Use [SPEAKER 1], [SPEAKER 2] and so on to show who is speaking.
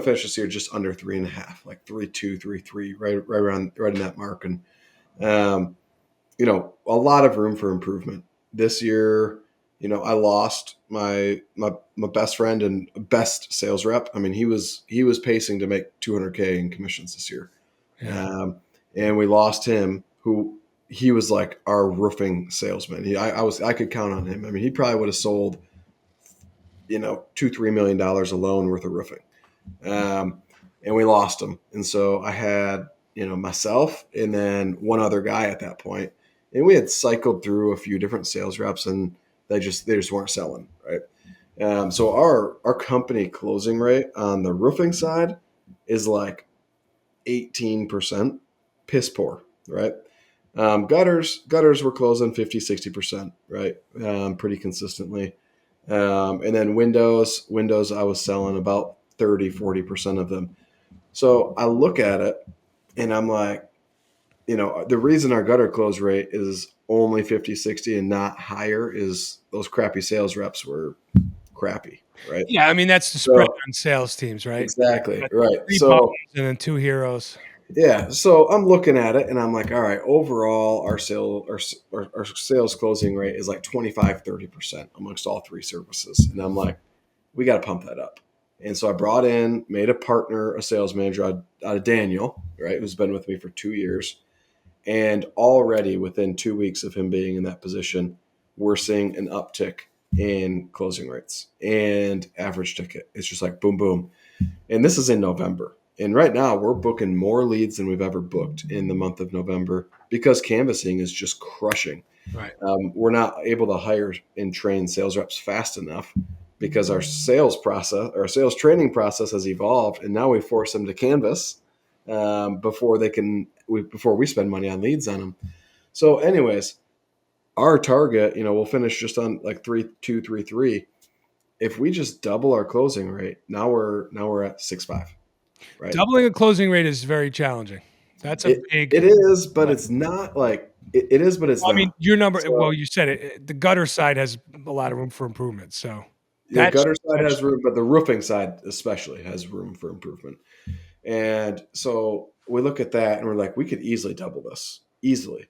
[SPEAKER 1] to finish this year just under 3.5, like 3.2, 3.3, right in that mark. And a lot of room for improvement this year. I lost my best friend and best sales rep. I mean, he was pacing to make 200K in commissions this year.
[SPEAKER 2] Yeah.
[SPEAKER 1] And we lost him, who he was like our roofing salesman. I could count on him. I mean, he probably would have sold, $2-3 million alone worth of roofing. And we lost him. And so I had, myself and then one other guy at that point. And we had cycled through a few different sales reps, and they just weren't selling, right? So our company closing rate on the roofing side is like 18%, piss poor, right? Gutters were closing 50-60%, right? Pretty consistently. And then windows, I was selling about 30-40% of them. So I look at it and I'm like, the reason our gutter close rate is only 50-60 and not higher is those crappy sales reps were crappy, right?
[SPEAKER 2] Yeah, I mean that's the spread on sales teams, right?
[SPEAKER 1] Exactly, right.
[SPEAKER 2] Three
[SPEAKER 1] So
[SPEAKER 2] bums and then 2 heroes.
[SPEAKER 1] yeah, so I'm looking at it and I'm like, all right, overall our sales closing rate is like 25-30% amongst all three services. And I'm like, we got to pump that up. And so I made a partner, a sales manager out of Daniel, right, who's been with me for 2 years. And already within 2 weeks of him being in that position, we're seeing an uptick in closing rates and average ticket. It's just like boom, boom. And this is in November. And right now we're booking more leads than we've ever booked in the month of November because canvassing is just crushing.
[SPEAKER 2] Right.
[SPEAKER 1] We're not able to hire and train sales reps fast enough because our sales training process has evolved, and now we force them to canvas before we spend money on leads on them. So, anyways, our target, we'll finish just on like 3.2, 3.3. If we just double our closing rate, now we're at 6.5. Right.
[SPEAKER 2] Doubling a closing rate is very challenging. That's a big.
[SPEAKER 1] It is, but it's not like it is, but it's
[SPEAKER 2] I mean,
[SPEAKER 1] not.
[SPEAKER 2] your number.
[SPEAKER 1] So,
[SPEAKER 2] Well, you said it. The gutter side has a lot of room for improvement. So
[SPEAKER 1] the gutter side has room, but the roofing side especially has room for improvement. And so we look at that and we're like, we could easily double this easily.